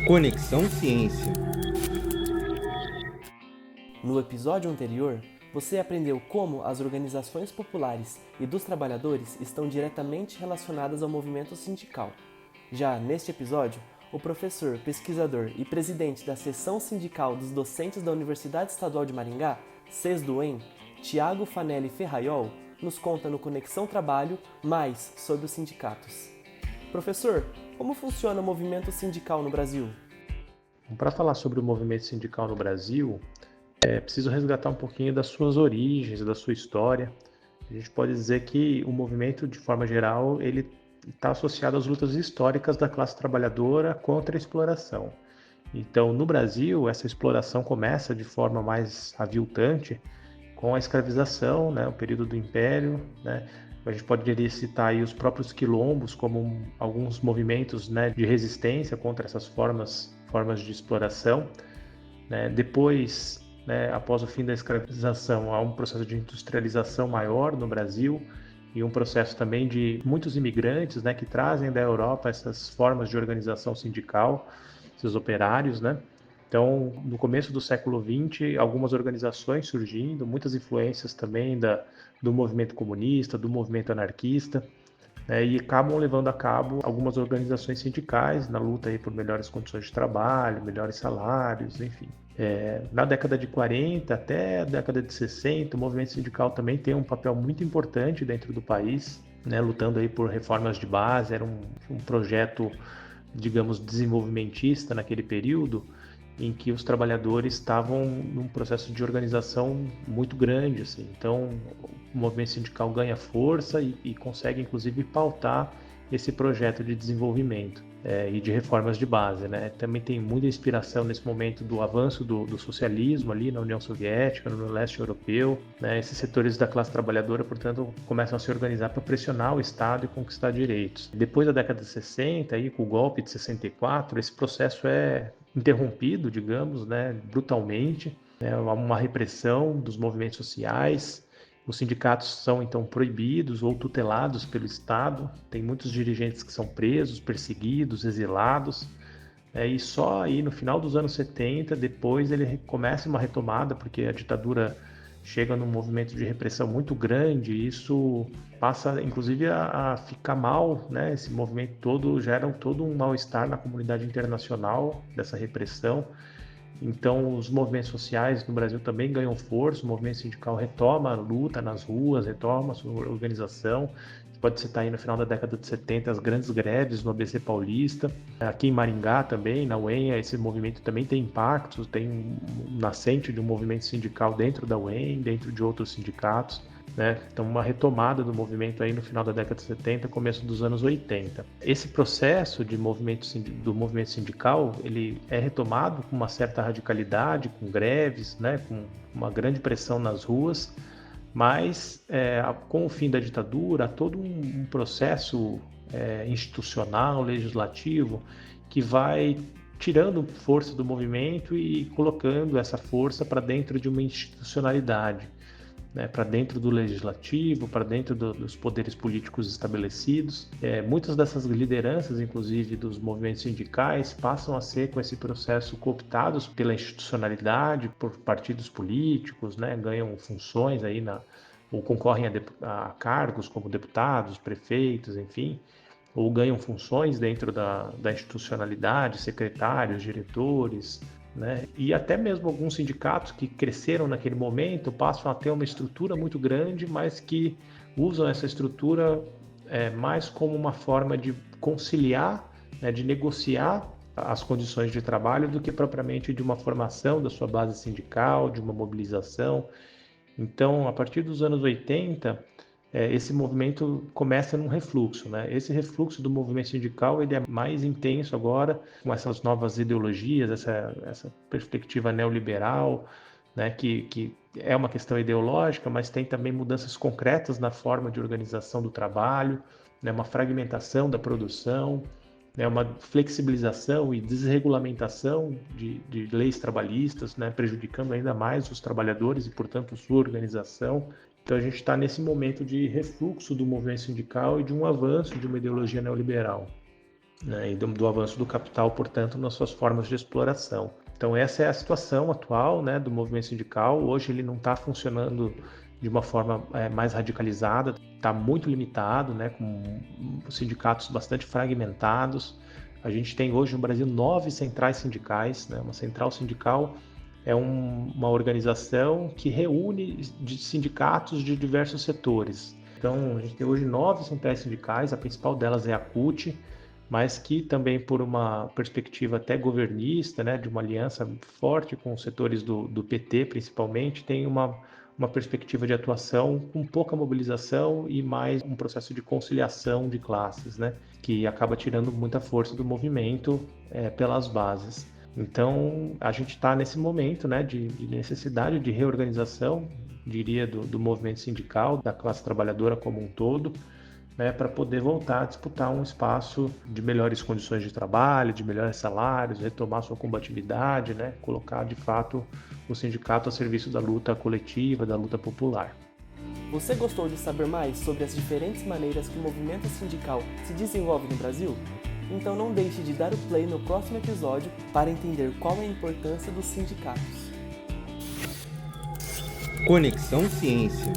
Conexão Ciência. No episódio anterior, você aprendeu como as organizações populares e dos trabalhadores estão diretamente relacionadas ao movimento sindical. Já neste episódio, o professor, pesquisador e presidente da seção sindical dos docentes da Universidade Estadual de Maringá, CESDUEM, Tiago Fanelli Ferraiol, nos conta no Conexão Trabalho mais sobre os sindicatos. Professor, como funciona o movimento sindical no Brasil? Para falar sobre o movimento sindical no Brasil, é preciso resgatar um pouquinho das suas origens, da sua história. A gente pode dizer que o movimento, de forma geral, ele está associado às lutas históricas da classe trabalhadora contra a exploração. Então, no Brasil, essa exploração começa de forma mais aviltante com a escravização, né, o período do Império, né. A gente poderia citar aí os próprios quilombos como alguns movimentos, né, de resistência contra essas formas de exploração, né. Depois, né, após o fim da escravização, há um processo de industrialização maior no Brasil e um processo também de muitos imigrantes, né, que trazem da Europa essas formas de organização sindical, esses operários, né. Então, no começo do século XX, algumas organizações surgindo, muitas influências também do movimento comunista, do movimento anarquista, né, e acabam levando a cabo algumas organizações sindicais na luta aí por melhores condições de trabalho, melhores salários, enfim. Na década de 40 até a década de 60, o movimento sindical também tem um papel muito importante dentro do país, né, lutando aí por reformas de base. Era um projeto, digamos, desenvolvimentista naquele período, em que os trabalhadores estavam num processo de organização muito grande, assim. Então, o movimento sindical ganha força e consegue, inclusive, pautar esse projeto de desenvolvimento e de reformas de base, né? Também tem muita inspiração nesse momento do avanço do socialismo ali na União Soviética, no leste europeu, né? Esses setores da classe trabalhadora, portanto, começam a se organizar para pressionar o Estado e conquistar direitos. Depois da década de 60, aí, com o golpe de 64, esse processo é interrompido, digamos, né, brutalmente, né, uma repressão dos movimentos sociais. Os sindicatos são então proibidos ou tutelados pelo Estado. Tem muitos dirigentes que são presos, perseguidos, exilados. E só aí no final dos anos 70, depois ele começa uma retomada, porque a ditadura chega num movimento de repressão muito grande, e isso passa inclusive a ficar mal, né? Esse movimento todo gera todo um mal-estar na comunidade internacional dessa repressão. Então os movimentos sociais no Brasil também ganham força, o movimento sindical retoma a luta nas ruas, retoma a sua organização. Pode citar aí no final da década de 70 as grandes greves no ABC Paulista. Aqui em Maringá também, na UEM, esse movimento também tem impactos, tem um nascente de um movimento sindical dentro da UEM, dentro de outros sindicatos, né? Então, uma retomada do movimento aí no final da década de 70, começo dos anos 80. Esse processo do movimento sindical, ele é retomado com uma certa radicalidade, com greves, né? Com uma grande pressão nas ruas, mas com o fim da ditadura, há todo um processo institucional, legislativo, que vai tirando força do movimento e colocando essa força para dentro de uma institucionalidade, né, para dentro do legislativo, para dentro dos poderes políticos estabelecidos. Muitas dessas lideranças, inclusive dos movimentos sindicais, passam a ser, com esse processo, cooptados pela institucionalidade, por partidos políticos, né, ganham funções aí ou concorrem a cargos como deputados, prefeitos, enfim, ou ganham funções dentro da institucionalidade, secretários, diretores, né? E até mesmo alguns sindicatos que cresceram naquele momento passam a ter uma estrutura muito grande, mas que usam essa estrutura mais como uma forma de conciliar, né, de negociar as condições de trabalho, do que propriamente de uma formação da sua base sindical, de uma mobilização. Então, a partir dos anos 80, esse movimento começa num refluxo, né? Esse refluxo do movimento sindical, ele é mais intenso agora, com essas novas ideologias, essa perspectiva neoliberal, né? Que é uma questão ideológica, mas tem também mudanças concretas na forma de organização do trabalho, né? Uma fragmentação da produção, né? Uma flexibilização e desregulamentação de leis trabalhistas, né? Prejudicando ainda mais os trabalhadores e, portanto, sua organização. Então a gente está nesse momento de refluxo do movimento sindical e de um avanço de uma ideologia neoliberal. né, e do avanço do capital, portanto, nas suas formas de exploração. Então essa é a situação atual, né, do movimento sindical. Hoje ele não está funcionando de uma forma mais radicalizada, está muito limitado, né, com sindicatos bastante fragmentados. A gente tem hoje no Brasil 9 centrais sindicais, né, uma central sindical é uma organização que reúne de sindicatos de diversos setores. Então, a gente tem hoje 9 centrais sindicais, a principal delas é a CUT, mas que também por uma perspectiva até governista, né, de uma aliança forte com os setores do PT, principalmente, tem uma perspectiva de atuação com pouca mobilização e mais um processo de conciliação de classes, né, que acaba tirando muita força do movimento pelas bases. Então, a gente está nesse momento, né, de necessidade de reorganização, diria, do movimento sindical, da classe trabalhadora como um todo, né, para poder voltar a disputar um espaço de melhores condições de trabalho, de melhores salários, retomar sua combatividade, né, colocar de fato o sindicato a serviço da luta coletiva, da luta popular. Você gostou de saber mais sobre as diferentes maneiras que o movimento sindical se desenvolve no Brasil? Então não deixe de dar o play no próximo episódio para entender qual é a importância dos sindicatos. Conexão Ciência.